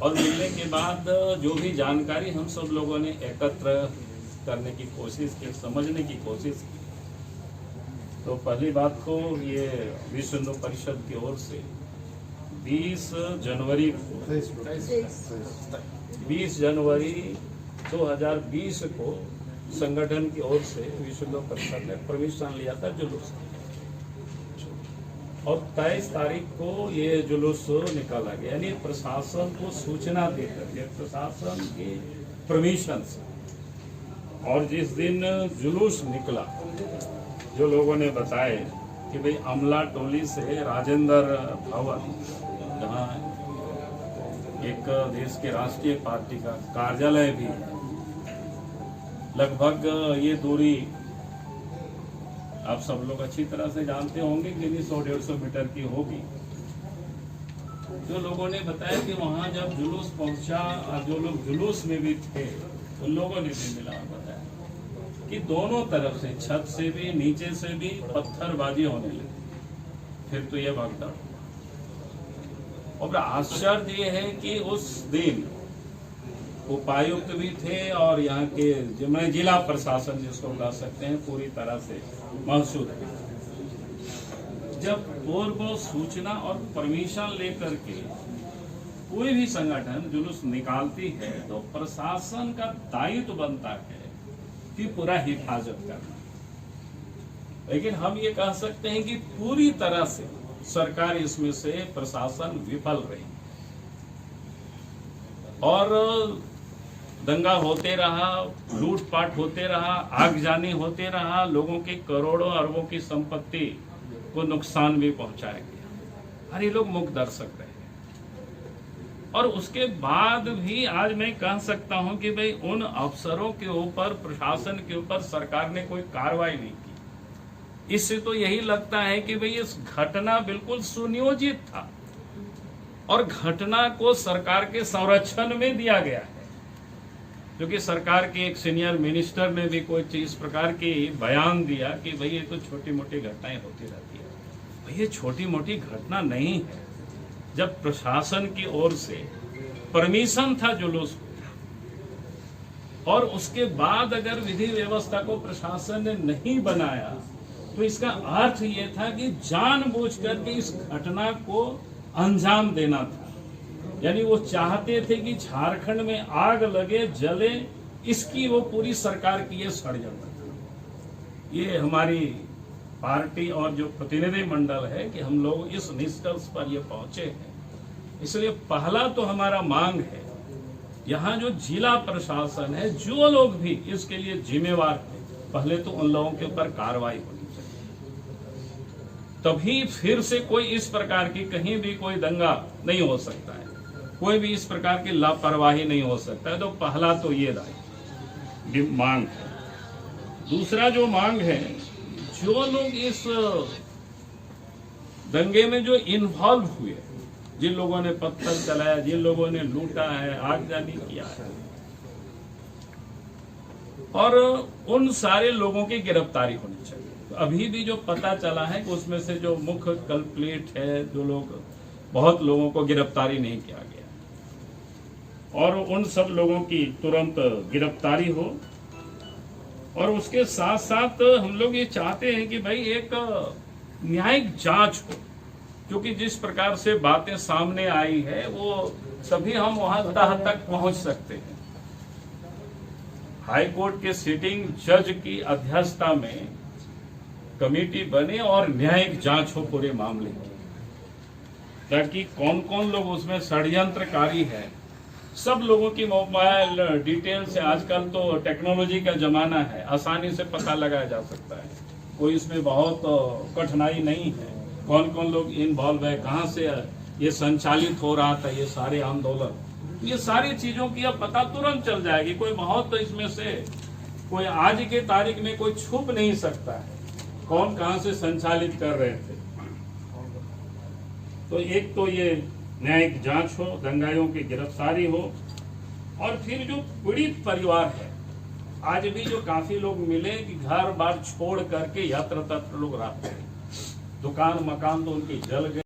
और मिलने के बाद जो भी जानकारी हम सब लोगों ने एकत्र करने की कोशिश की, समझने की कोशिश की। तो पहली बात तो ये विश्व हिंदू परिषद की ओर से 20 जनवरी 2020 को संगठन की ओर से विश्व हिंदू परिषद ने परमिशन लिया था जुलूस, और 23 तारीख को ये जुलूस निकाला गया, यानी प्रशासन को सूचना देकर प्रशासन की परमिशन से। और जिस दिन जुलूस निकला, जो लोगों ने बताए कि भाई अमला टोली से राजेंद्र भवन, जहाँ एक देश के राष्ट्रीय पार्टी का कार्यालय भी है, लगभग ये दूरी आप सब लोग अच्छी तरह से जानते होंगे कि 100-150 मीटर की होगी। जो लोगों ने बताया कि वहां जब जुलूस पहुंचा, जो लोग जुलूस में भी थे उन लोगों ने भी मिला बताया कि दोनों तरफ से, छत से भी नीचे से भी पत्थरबाजी होने लगी। फिर तो ये भागदौड़ हुआ। और आश्चर्य ये है कि उस दिन उपायुक्त भी थे और यहाँ के जिला प्रशासन जिसको कह सकते हैं पूरी तरह से मौजूद है। जब पूर्व सूचना और परमिशन लेकर के कोई भी संगठन जुलूस निकालती है तो प्रशासन का दायित्व बनता है कि पूरा हिफाजत करना। लेकिन हम ये कह सकते हैं कि पूरी तरह से सरकार इसमें से प्रशासन विफल रही और दंगा होते रहा, लूटपाट होते रहा, आगजनी होते रहा, लोगों की करोड़ों अरबों की संपत्ति को नुकसान भी पहुंचाया गया। और ये लोग मुख दर्शक रहे। और उसके बाद भी आज मैं कह सकता हूं कि भाई उन अफसरों के ऊपर, प्रशासन के ऊपर सरकार ने कोई कार्रवाई नहीं की। इससे तो यही लगता है कि भाई इस घटना बिल्कुल सुनियोजित था और घटना को सरकार के संरक्षण में दिया गया है। क्योंकि सरकार के एक सीनियर मिनिस्टर ने भी कोई इस प्रकार की बयान दिया कि भाई ये तो छोटी मोटी घटनाएं होती रहती है। भाई ये छोटी मोटी घटना नहीं है। जब प्रशासन की ओर से परमिशन था जुलूस और उसके बाद अगर विधि व्यवस्था को प्रशासन ने नहीं बनाया तो इसका अर्थ ये था कि जानबूझकर के इस घटना को अंजाम देना था। यानी वो चाहते थे कि झारखंड में आग लगे, जले, इसकी वो पूरी सरकार की ये षड्यंत्र था। ये हमारी पार्टी और जो प्रतिनिधि मंडल है कि हम लोग इस निष्कर्ष पर ये पहुंचे हैं। इसलिए पहला तो हमारा मांग है, यहाँ जो जिला प्रशासन है, जो लोग भी इसके लिए जिम्मेवार है, पहले तो उन लोगों के ऊपर कार्रवाई होनी चाहिए। तभी फिर से कोई इस प्रकार की कहीं भी कोई दंगा नहीं हो सकता है, कोई भी इस प्रकार की लापरवाही नहीं हो सकता है। तो पहला तो ये मांग है। दूसरा जो मांग है, जो लोग इस दंगे में जो इन्वॉल्व हुए, जिन लोगों ने पत्थर चलाया, जिन लोगों ने लूटा है, आगजनी किया है, और उन सारे लोगों की गिरफ्तारी होनी चाहिए। तो अभी भी जो पता चला है कि उसमें से जो मुख्य कल्प्रिट है, जो लोग, बहुत लोगों को गिरफ्तारी नहीं किया गया, और उन सब लोगों की तुरंत गिरफ्तारी हो। और उसके साथ साथ हम लोग ये चाहते हैं कि भाई एक न्यायिक जांच हो, क्योंकि जिस प्रकार से बातें सामने आई है वो तभी हम वहां तक पहुंच सकते हैं। हाई कोर्ट के सिटिंग जज की अध्यक्षता में कमेटी बने और न्यायिक जांच हो पूरे मामले की, ताकि कौन कौन लोग उसमें षड्यंत्रकारी है, सब लोगों की मोबाइल डिटेल से, आजकल तो टेक्नोलॉजी का जमाना है, आसानी से पता लगाया जा सकता है। कोई इसमें बहुत कठिनाई नहीं है। कौन कौन लोग इन्वॉल्व है, कहां से ये संचालित हो रहा था, ये सारे आंदोलन, ये सारी चीजों की अब पता तुरंत चल जाएगी। कोई बहुत तो इसमें से कोई आज के तारीख में कोई छुप नहीं सकता है कौन कहां से संचालित कर रहे थे। तो एक तो ये न्यायिक जांच हो, दंगाइयों की गिरफ्तारी हो, और फिर जो पीड़ित परिवार है, आज भी जो काफी लोग मिले कि घर बार छोड़ करके यत्र तत्र लोग रहते हैं, दुकान मकान तो उनकी जल गए।